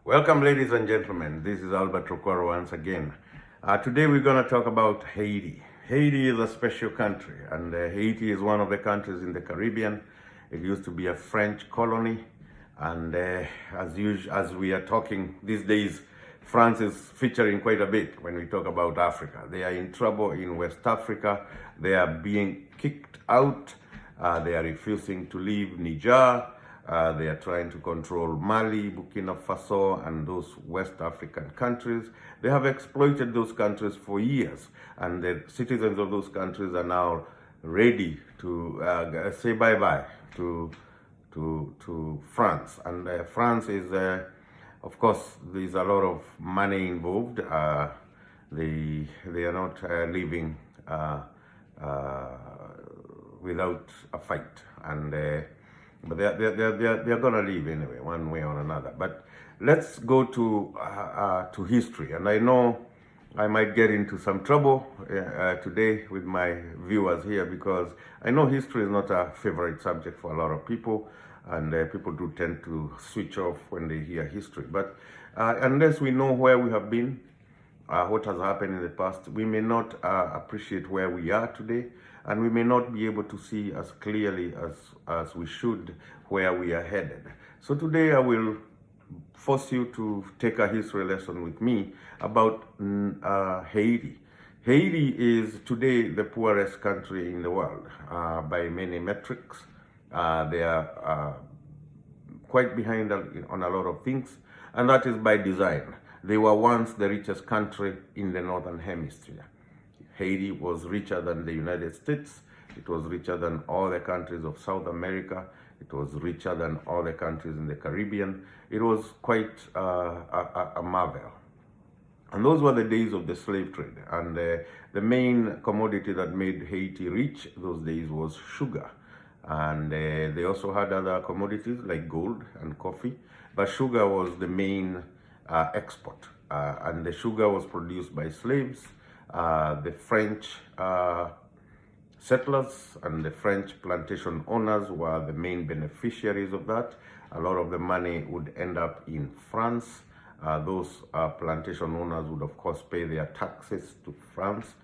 Welcome, ladies and gentlemen. This is Albert Rokoro once again. Today we're going to talk about Haiti. Haiti is a special country, and Haiti is one of the countries in the Caribbean. It used to be a French colony, and as we are talking these days, France is featuring quite a bit when we talk about Africa. They are in trouble in West Africa. They are being kicked out. They are refusing to leave Niger. They are trying to control Mali, Burkina Faso, and those West African countries. They have exploited those countries for years, and the citizens of those countries are now ready to say bye-bye to France. And France is, of course, there's a lot of money involved. They are not living without a fight, and but they're gonna leave anyway, one way or another. But let's go to history, and I know I might get into some trouble today with my viewers here, because I know history is not a favorite subject for a lot of people, and people do tend to switch off when they hear history. But unless we know where we have been, what has happened in the past, we may not appreciate where we are today, and we may not be able to see as clearly as we should where we are headed. So today I will force you to take a history lesson with me about Haiti. Haiti is today the poorest country in the world by many metrics. They are quite behind on a lot of things, and that is by design. They were once the richest country in the Northern Hemisphere. Haiti was richer than the United States. It was richer than all the countries of South America. It was richer than all the countries in the Caribbean. It was quite a marvel. And those were the days of the slave trade. And the main commodity that made Haiti rich those days was sugar. And they also had other commodities like gold and coffee. But sugar was the main export. And the sugar was produced by slaves. The French settlers and the French plantation owners were the main beneficiaries of that. A lot of the money would end up in France. Those plantation owners would, of course, pay their taxes to France,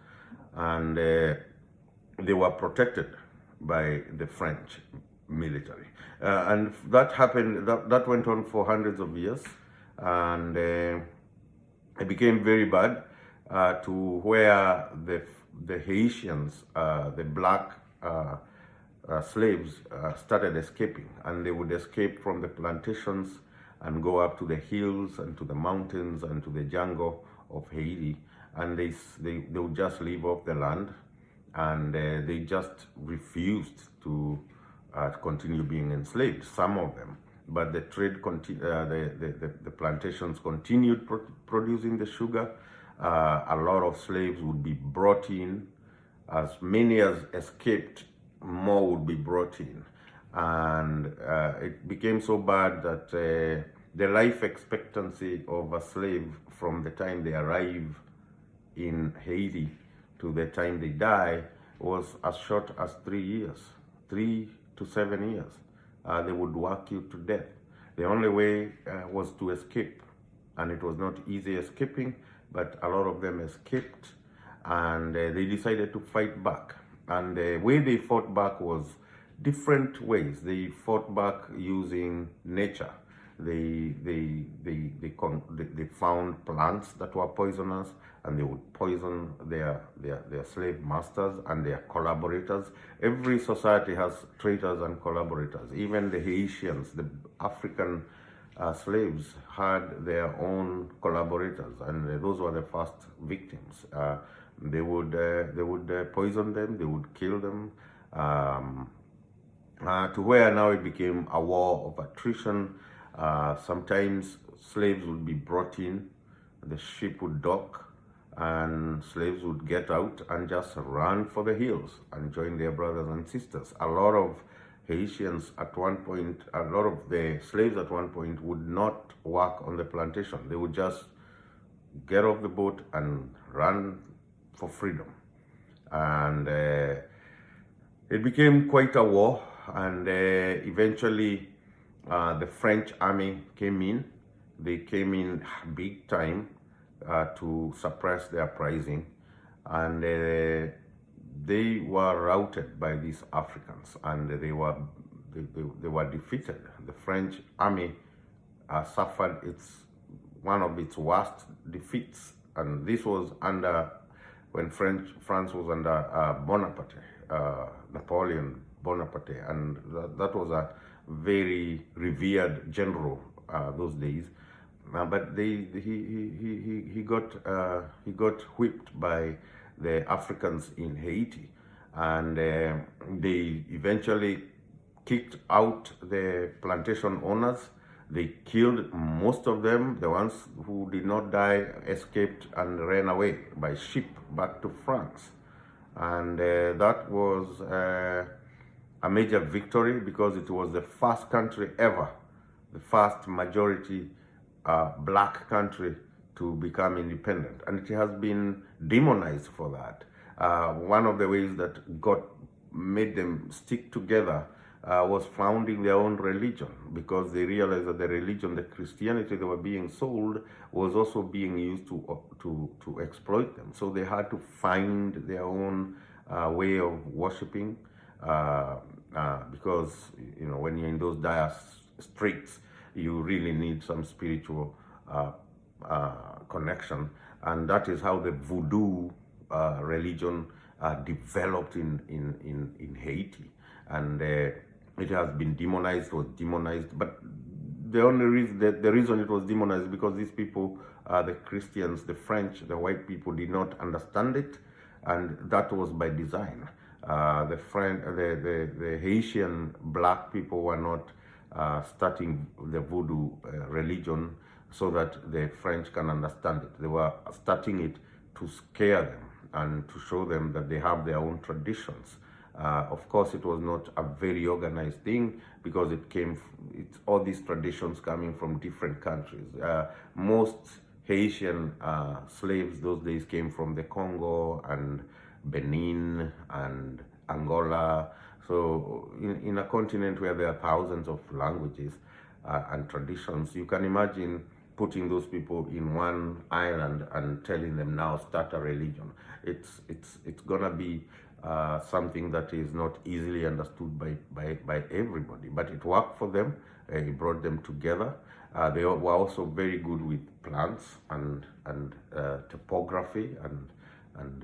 and they were protected by the French military. And that happened, that went on for hundreds of years, and it became very bad. To where the Haitians, the black slaves, started escaping, and they would escape from the plantations and go up to the hills and to the mountains and to the jungle of Haiti, and they would just live off the land, and they just refused to continue being enslaved, some of them. But the trade, the plantations continued producing the sugar. A lot of slaves would be brought in. As many as escaped, more would be brought in. And it became so bad that the life expectancy of a slave from the time they arrive in Haiti to the time they die was as short as 3 years, 3 to 7 years. They would work you to death. The only way was to escape, and it was not easy escaping, but a lot of them escaped, and they decided to fight back. And the way they fought back was different ways. They fought back using nature. They found plants that were poisonous, and they would poison their slave masters and their collaborators. Every society has traitors and collaborators. Even the Haitians, the African slaves, had their own collaborators, and those were the first victims. They would poison them, they would kill them, to where now it became a war of attrition. Sometimes slaves would be brought in, the ship would dock, and slaves would get out and just run for the hills and join their brothers and sisters. A lot of Haitians at one point, a lot of the slaves at one point would not work on the plantation. They would just get off the boat and run for freedom. And it became quite a war, and eventually the French army came in. they came in big time to suppress their uprising, and they were routed by these Africans, and they were defeated. The French army suffered one of its worst defeats, and this was when France was under Bonaparte, Napoleon Bonaparte, and that was a very revered general those days. But he got whipped by the Africans in Haiti, and they eventually kicked out the plantation owners. They killed most of them. The ones who did not die escaped and ran away by ship back to France. And that was a major victory, because it was the first country ever, the first majority black country to become independent. And it has been demonized for that. One of the ways that God made them stick together was founding their own religion, because they realized that the religion, the Christianity they were being sold, was also being used to exploit them. So they had to find their own way of worshiping, because when you're in those dire straits, you really need some spiritual connection, and that is how the voodoo religion developed in Haiti, and it has been demonized, was demonized. But the only reason, the reason it was demonized, because these people, the Christians, the French, the white people, did not understand it, and that was by design. The Haitian black people were not starting the voodoo religion so that the French can understand it. They were starting it to scare them and to show them that they have their own traditions. Of course, it was not a very organized thing, because it's all these traditions coming from different countries. Most Haitian slaves those days came from the Congo and Benin and Angola. So in a continent where there are thousands of languages and traditions, you can imagine putting those people in one island and telling them, now start a religion. It's gonna be something that is not easily understood by everybody, but it worked for them. It brought them together. They were also very good with plants and topography, and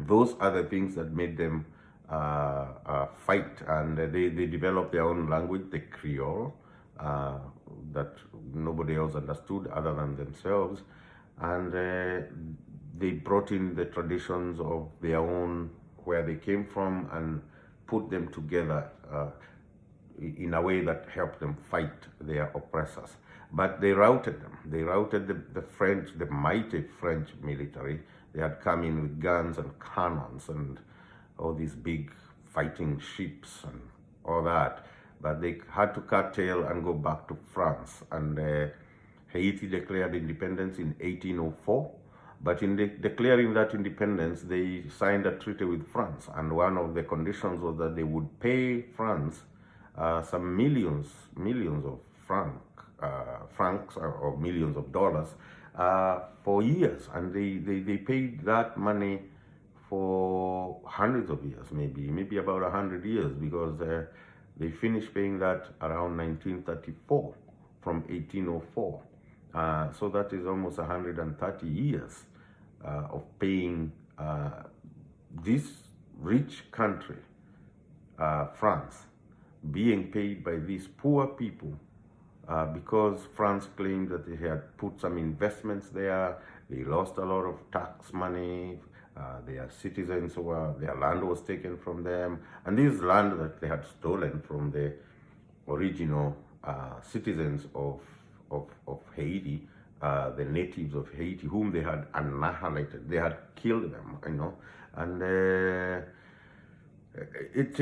those are the things that made them fight. And they developed their own language, the Creole, that nobody else understood other than themselves, and they brought in the traditions of their own, where they came from, and put them together in a way that helped them fight their oppressors. But they routed them. They routed the French, the mighty French military. They had come in with guns and cannons and all these big fighting ships and all that. But they had to cut tail and go back to France. And Haiti declared independence in 1804. But in declaring that independence, they signed a treaty with France. And one of the conditions was that they would pay France some millions of francs or millions of dollars for years. And they paid that money for hundreds of years, maybe about 100 years, because they finished paying that around 1934 from 1804. So that is almost 130 years of paying this rich country, France, being paid by these poor people because France claimed that they had put some investments there. They lost a lot of tax money. Their citizens their land was taken from them, and this land that they had stolen from the original citizens of Haiti, the natives of Haiti, whom they had annihilated. They had killed them, and it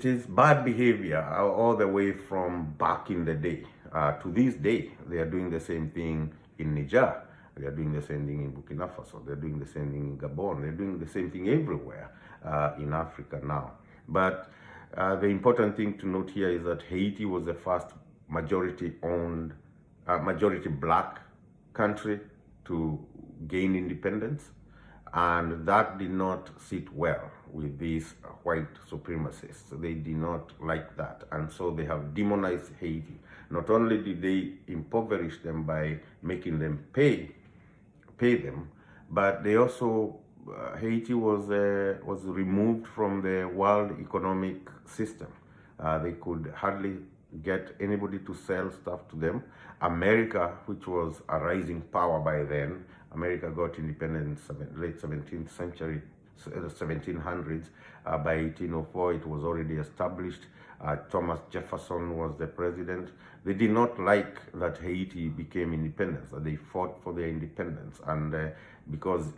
is bad behavior all the way from back in the day to this day. They are doing the same thing in Niger. They are doing the same thing in Burkina Faso. They're doing the same thing in Gabon. They're doing the same thing everywhere in Africa now. But the important thing to note here is that Haiti was the first majority-owned majority black country to gain independence, and that did not sit well with these white supremacists. They did not like that, and so they have demonized Haiti. Not only did they impoverish them by making them pay them, but they also Haiti was removed from the world economic system. They could hardly get anybody to sell stuff to them. America, which was a rising power by then, America got independence late 17th century, 1700s. By 1804, it was already established. Thomas Jefferson was the president. They did not like that Haiti became independent. So they fought for their independence, and because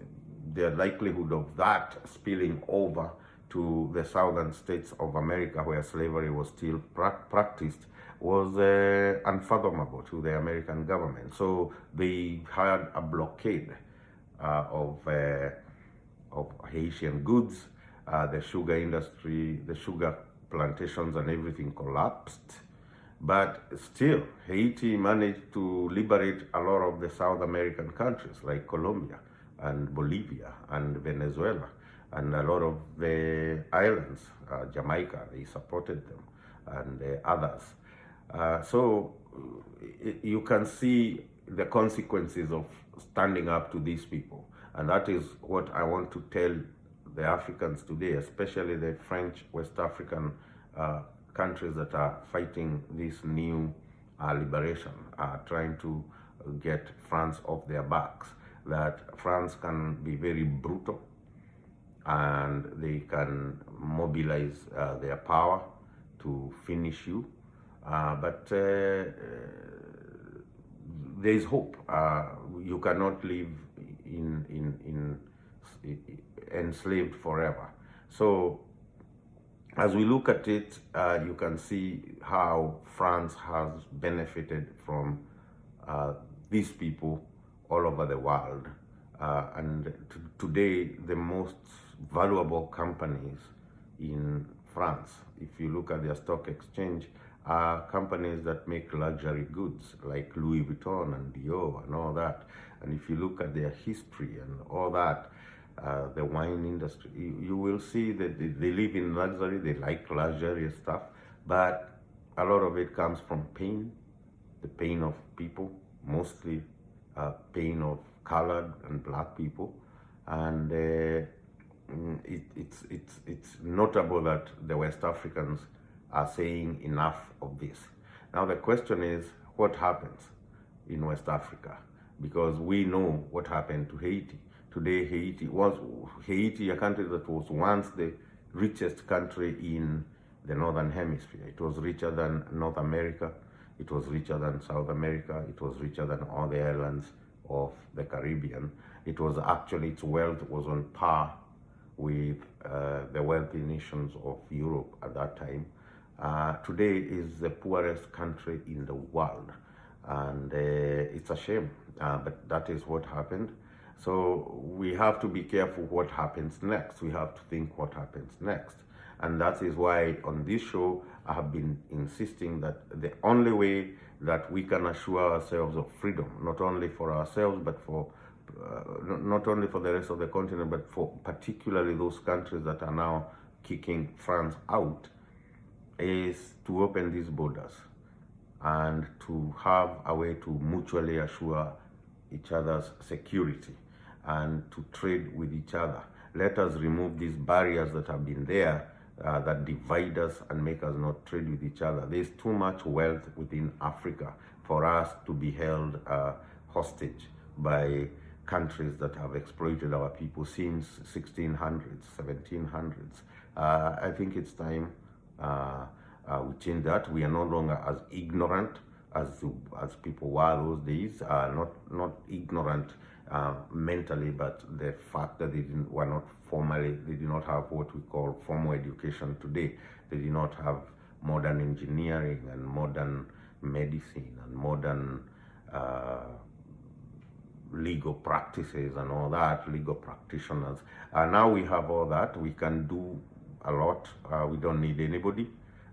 the likelihood of that spilling over to the southern states of America, where slavery was still practiced, was unfathomable to the American government. So they had a blockade of Haitian goods. The sugar industry, the sugar plantations and everything collapsed. But still, Haiti managed to liberate a lot of the South American countries like Colombia and Bolivia and Venezuela and a lot of the islands, Jamaica, they supported them, and others. So you can see the consequences of standing up to these people. And that is what I want to tell the Africans today, especially the French West African countries that are fighting this new liberation, trying to get France off their backs, that France can be very brutal and they can mobilize their power to finish you. But there is hope. You cannot live in enslaved forever. So as we look at it, you can see how France has benefited from these people all over the world. And today, the most valuable companies in France, if you look at their stock exchange, are companies that make luxury goods like Louis Vuitton and Dior and all that. And if you look at their history and all that, the wine industry, you will see that they live in luxury, they like luxurious stuff, but a lot of it comes from pain, the pain of people, mostly pain of colored and black people. And it's notable that the West Africans are saying enough of this. Now the question is, what happens in West Africa? Because we know what happened to Haiti. Today, Haiti, a country that was once the richest country in the Northern Hemisphere. It was richer than North America, it was richer than South America, it was richer than all the islands of the Caribbean. It was actually, its wealth was on par with the wealthy nations of Europe at that time. Today is the poorest country in the world, and it's a shame, but that is what happened. So we have to be careful what happens next. We have to think what happens next. And that is why on this show, I have been insisting that the only way that we can assure ourselves of freedom, not only for ourselves, but for not only for the rest of the continent, but for particularly those countries that are now kicking France out, is to open these borders and to have a way to mutually assure each other's security and to trade with each other. Let us remove these barriers that have been there that divide us and make us not trade with each other. There's too much wealth within Africa for us to be held hostage by countries that have exploited our people since 1600s, 1700s. I think it's time we change that. We are no longer as ignorant as people were those days. Not ignorant mentally, but the fact that they did not have what we call formal education today. They did not have modern engineering and modern medicine and modern legal practices and all that, legal practitioners. Now we have all that. We can do a lot. We don't need anybody.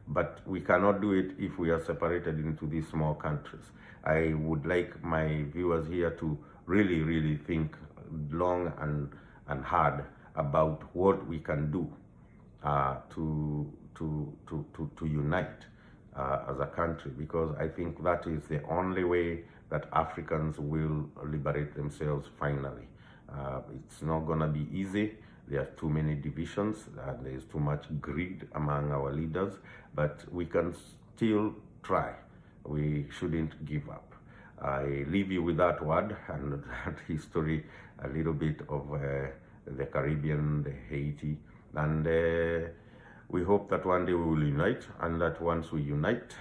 but we cannot do it if we are separated into these small countries. I would like my viewers here to really think long and hard about what we can do to unite as a country, because I think that is the only way that Africans will liberate themselves finally. It's not gonna be easy. There are too many divisions, and there's too much greed among our leaders, but we can still try. We shouldn't give up. I leave you with that word and that history, a little bit of the Caribbean, the Haiti, and we hope that one day we will unite, and that once we unite,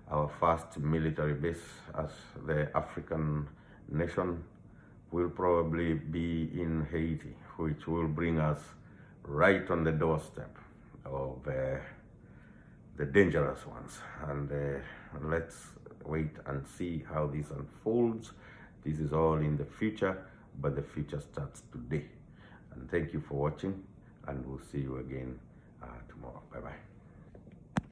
our first military base as the African nation will probably be in Haiti, which will bring us right on the doorstep of the dangerous ones. And let's wait and see how this unfolds. This is all in the future, but the future starts today. And thank you for watching, and we'll see you again tomorrow. Bye-bye.